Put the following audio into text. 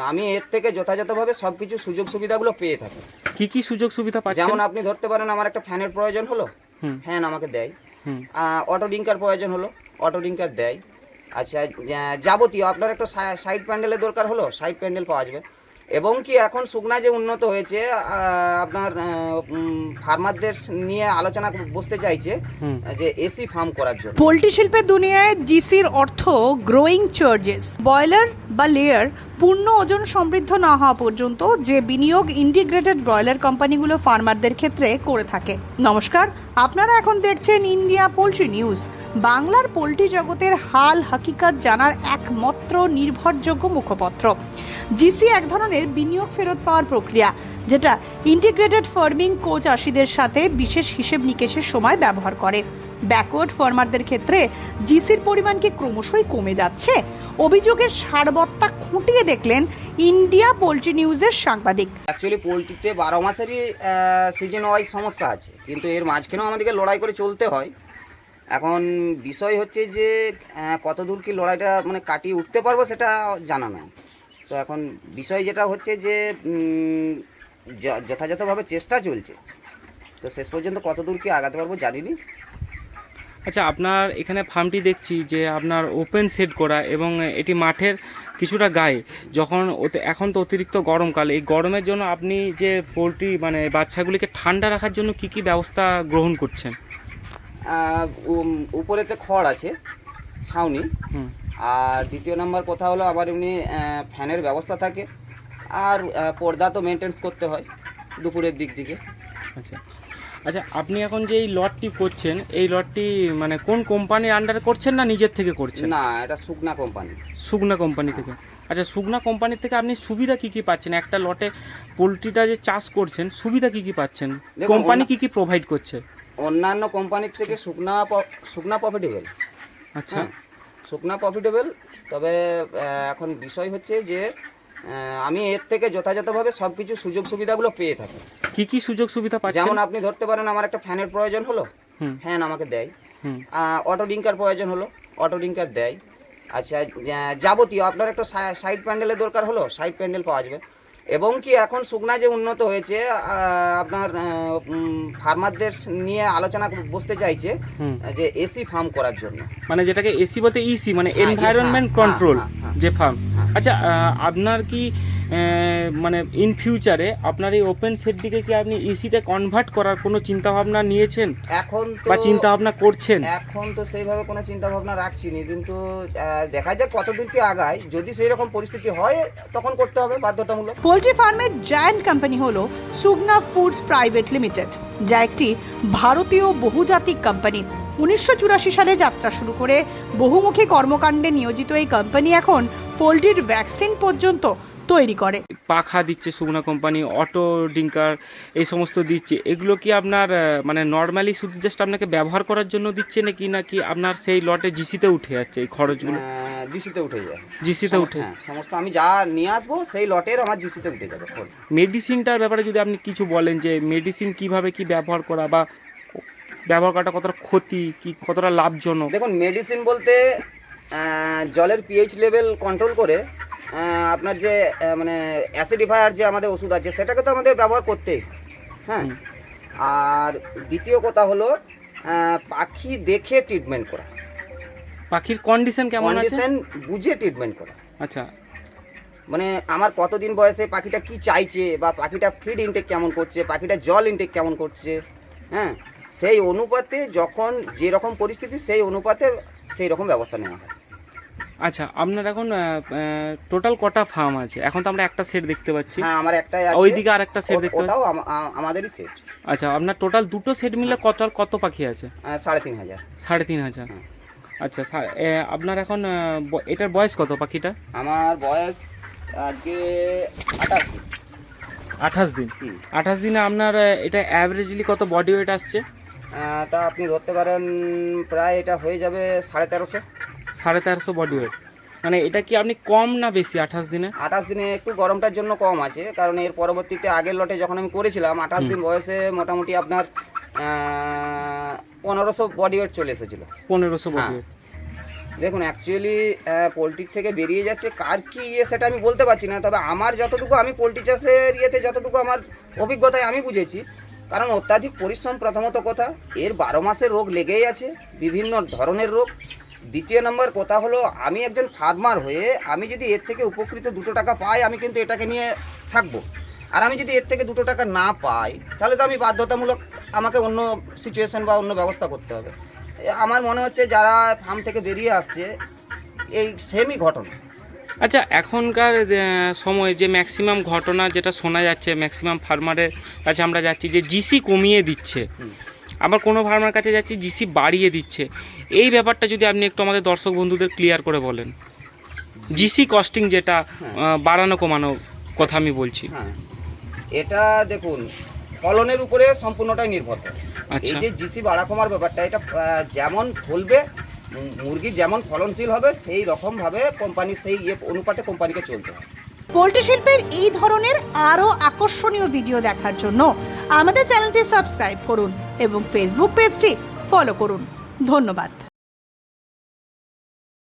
আমি এর থেকে যথাযথভাবে সবকিছু সুযোগ সুবিধাগুলো পেয়ে থাকি। কি সুযোগ সুবিধা পাচ্ছেন? যেমন আপনি ধরতে পারেন আমার একটা ফ্যানের প্রয়োজন হলো, ফ্যান আমাকে দেয়। অটো ডিঙ্কার প্রয়োজন হলো, অটো ডিঙ্কার দেয়। আচ্ছা, যাবতীয় আপনার একটা সাইড প্যান্ডেলের দরকার হলো, সাইড প্যান্ডেল পাওয়া যাবে। এবং কি এখন শুকনা যে উন্নত হয়েছে, আপনার ফার্মারদের নিয়ে আলোচনা বসতে চাইছে যে এসি ফার্ম করার জন্য। পোল্ট্রি শিল্পের দুনিয়ায় জিসির অর্থ গ্রোয়িং চার্জেস। ব্রয়লার বা লেয়ার পূর্ণ ওজন সমৃদ্ধ না হওয়া পর্যন্ত যে বিনিয়োগ ইন্টিগ্রেটেড ব্রয়লার কোম্পানিগুলো ফার্মারদের ক্ষেত্রে করে থাকে। নমস্কার, আপনারা এখন দেখছেন ইন্ডিয়া পোল্ট্রি নিউজ, বাংলার পোল্ট্রি জগতের হাল হাকিকত জানার একমাত্র নির্ভরযোগ্য মুখপত্র। জিসি এক ধরনের বিনিয়োগ ফেরত পাওয়ার প্রক্রিয়া, যেটা ইন্টিগ্রেটেড ফার্মিং কো চাষিদের সাথে বিশেষ হিসেব নিকেশের সময় ব্যবহার করে। ব্যাকওয়ার্ড ফার্মারদের ক্ষেত্রে জিসির পরিমাণ কি ক্রমশই কমে যাচ্ছে? অভিযোগের সারবত্তা খুঁটিয়ে দেখলেন ইন্ডিয়া পোল্ট্রি নিউজের সাংবাদিক। অ্যাকচুয়ালি পোলট্রিতে 12 মাসেরই সিজন ওয়াইজ সমস্যা আছে, কিন্তু এর মাঝখানেও আমাদেরকে লড়াই করে চলতে হয়। এখন বিষয় হচ্ছে যে কত দূর কি লড়াইটা মানে কাটিয়ে উঠতে পারবো সেটা জানা নয়। তো এখন বিষয় যেটা হচ্ছে যে যথাযথভাবে চেষ্টা চলছে, তো শেষ পর্যন্ত কত দূর কি আগাতে পারবো জানিনি। আচ্ছা, আপনার এখানে ফার্মটি দেখছি যে আপনার ওপেন সেট করা এবং এটি মাঠের কিছুটা গায়ে। যখন এখন তো অতিরিক্ত গরমকাল, এই গরমের জন্য আপনি যে পোলট্রি মানে বাচ্চাগুলিকে ঠান্ডা রাখার জন্য কি ব্যবস্থা গ্রহণ করছেন? উপরেতে খড় আছে, ছাউনি। আর দ্বিতীয় নম্বর কথা হলো আবার এমনি ফ্যানের ব্যবস্থা থাকে। আর পর্দা তো মেনটেন্স করতে হয় দুপুরের দিক থেকে। আচ্ছা আচ্ছা, আপনি এখন যে এই লটটি করছেন, এই লটটি মানে কোন কোম্পানির আন্ডারে করছেন না নিজের থেকে করছেন? না, এটা শুকনা কোম্পানি। শুকনা কোম্পানি থেকে। আচ্ছা, শুকনা কোম্পানি থেকে আপনি সুবিধা কি পাচ্ছেন? একটা লটে পোলট্রিটা যে চাষ করছেন, সুবিধা কি পাচ্ছেন? কোম্পানি কি প্রোভাইড করছে? অন্যান্য কোম্পানির থেকে শুকনা প্রফিটেবল। আচ্ছা, শুকনা প্রফিটেবল। তবে এখন বিষয় হচ্ছে যে আমি এর থেকে যথাযথভাবে সবকিছু সুযোগ সুবিধাগুলো পেয়ে থাকি। কি সুযোগ সুবিধা পাচ্ছেন? যেমন আপনি ধরতে পারেন আমার একটা ফ্যানের প্রয়োজন হলো, ফ্যান আমাকে দেয়। অটো ডিঙ্কার প্রয়োজন হলো, অটো ডিঙ্কার দেয়। আচ্ছা, যাবতীয় আপনার একটা সাইড প্যান্ডেলের দরকার হলো, সাইড প্যান্ডেল পাওয়া যাবে। এবং কি এখন শুকনা যে উন্নত হয়েছে, আপনার ফার্মারদের নিয়ে আলোচনা বসতে চাইছে যে এসি ফার্ম করার জন্য। মানে যেটাকে এসি বলতে ইসি মানে এনভায়রনমেন্ট কন্ট্রোল যে ফার্ম। আচ্ছা, আপনার কি মানে ইন ফিউচারে আপনার এই ওপেন সেটটিকে কি আপনি ইসিতে কনভার্ট করার কোনো চিন্তাভাবনা নিয়েছেন এখন বা চিন্তাভাবনা করছেন? এখন তো সেইভাবে কোনো চিন্তাভাবনা রাখছি নি, কিন্তু দেখা যাক কতদূর কি আগায়। যদি সেই রকম পরিস্থিতি হয় তখন করতে হবে বাধ্যতামূলক। পোল্ট্রি ফার্মের জায়ান্ট কোম্পানি হলো সুগনা ফুডস প্রাইভেট লিমিটেড, যা একটি ভারতীয় বহুজাতিক কোম্পানি। 1984 সালে যাত্রা শুরু করে বহুমুখী কর্মকাণ্ডে নিয়োজিত এই কোম্পানি এখন পোল্ট্রির ভ্যাকসিন পর্যন্ত তৈরি করে। পাখা দিচ্ছে শুকনা কোম্পানি, অটো ডিঙ্কার এই সমস্ত দিচ্ছে। এগুলো কি আপনার মানে নর্মালি শুধু জাস্ট আপনাকে ব্যবহার করার জন্য দিচ্ছে নাকি আপনার সেই লটে জিসিতে উঠে যাচ্ছে এই খরচগুলো? জিসিতে উঠে যায়। জিসিতে উঠে সমস্ত আমি যা নিয়ে আসবো সেই লটের আমার জিসিতে উঠে যাবে। মেডিসিনটার ব্যাপারে যদি আপনি কিছু বলেন যে মেডিসিন কিভাবে কি ব্যবহার করা বা ব্যবহার করাটা কতটা ক্ষতি কি কতটা লাভজনক? দেখুন, মেডিসিন বলতে জলের পিএইচ লেভেল কন্ট্রোল করে আপনার যে মানে অ্যাসিডিফায়ার যে আমাদের ওষুধ আছে সেটাকে তো আমাদের ব্যবহার করতেই। হ্যাঁ, আর দ্বিতীয় কথা হলো পাখি দেখে ট্রিটমেন্ট করা। পাখির কন্ডিশন কেমন আছে কন্ডিশন বুঝে ট্রিটমেন্ট করা। আচ্ছা, মানে আমার কতদিন বয়সে পাখিটা কি চাইছে, বা পাখিটা ফিড ইনটেক কেমন করছে, পাখিটা জল ইনটেক কেমন করছে, হ্যাঁ, সেই অনুপাতে যখন যেরকম পরিস্থিতি সেই অনুপাতে সেই রকম ব্যবস্থা নেওয়া হয়। আচ্ছা, আপনার এখন টোটাল কটা ফার্ম আছে? এখন তো আমরা একটা সেট দেখতে পাচ্ছি। হ্যাঁ, আমার একটাই আছে। ওইদিকে আরেকটা সেট দেখতে পাচ্ছি। ওটাও আমাদেরই সেট। আচ্ছা, আপনার টোটাল দুটো সেট মিলে কত পাখি আছে? 3,500। 3,500। আচ্ছা, আপনার এখন এটার বয়স কত পাখিটা? আমার বয়স আজকে 28 দিন। 28 দিনে আপনার এটা অ্যাভারেজলি কত বডি ওয়েট আসছে? তা আপনি ধরতে পারেন প্রায় এটা হয়ে যাবে 1350। 1350 বডি ওয়েট। মানে এটা কি আপনি কম না বেশি 28 দিনে? 28 দিনে একটু গরমটার জন্য কম আছে, কারণ এর পরবর্তীতে আগের লটে যখন আমি করেছিলাম 28 দিন বয়সে মোটামুটি আপনার 1500 বডি ওয়েট চলে এসেছিল। 1500 বডি ওয়েট। দেখুন অ্যাকচুয়ালি পোলট্রির থেকে বেরিয়ে যাচ্ছে কার কি সেটা আমি বলতে পারছি না, তবে আমার যতটুকু আমি পোলট্রি চাষের যতটুকু আমার অভিজ্ঞতায় আমি বুঝেছি, কারণ অত্যাধিক পরিশ্রম প্রথমত কথা, এর 12 মাসের রোগ লেগেই আছে, বিভিন্ন ধরনের রোগ। দ্বিতীয় নম্বর কথা হলো, আমি একজন ফার্মার হয়ে আমি যদি এর থেকে উপকৃত 2 টাকা পাই, আমি কিন্তু এটাকে নিয়ে থাকবো। আর আমি যদি এর থেকে 2 টাকা না পাই, তাহলে তো আমি বাধ্যতামূলক আমাকে অন্য সিচুয়েশন বা অন্য ব্যবস্থা করতে হবে। আমার মনে হচ্ছে যারা ফার্ম থেকে বেরিয়ে আসছে এই সেমই ঘটনা। আচ্ছা, এখনকার সময়ে যে ম্যাক্সিমাম ঘটনা যেটা শোনা যাচ্ছে, ম্যাক্সিমাম ফার্মারের কাছে আমরা যাচ্ছি যে জিসি কমিয়ে দিচ্ছে, আবার কোনো ফার্মার কাছে যাচ্ছি জিসি বাড়িয়ে দিচ্ছে। এই ব্যাপারটা যদি আপনি একটু আমাদের দর্শক বন্ধুদের ক্লিয়ার করে বলেন। জিসি কস্টিং যেটা বাড়ানো কমানো কথা আমি বলছি। হ্যাঁ, এটা দেখুন ফলনের উপরে সম্পূর্ণটাই নির্ভর করে। এই যে জিসি বাড়া কমার ব্যাপারটা, এটা যেমন ফলবে মুরগি যেমন ফলনশীল হবে সেই রকমভাবে কোম্পানি সেই অনুপাতে কোম্পানিকে চলতে হবে। পোল্ট্রি শিল্পের এই ধরনের আরও আকর্ষণীয় ভিডিও দেখার জন্য আমাদের চ্যানেলটি সাবস্ক্রাইব করুন এবং ফেসবুক পেজটি ফলো করুন। ধন্যবাদ।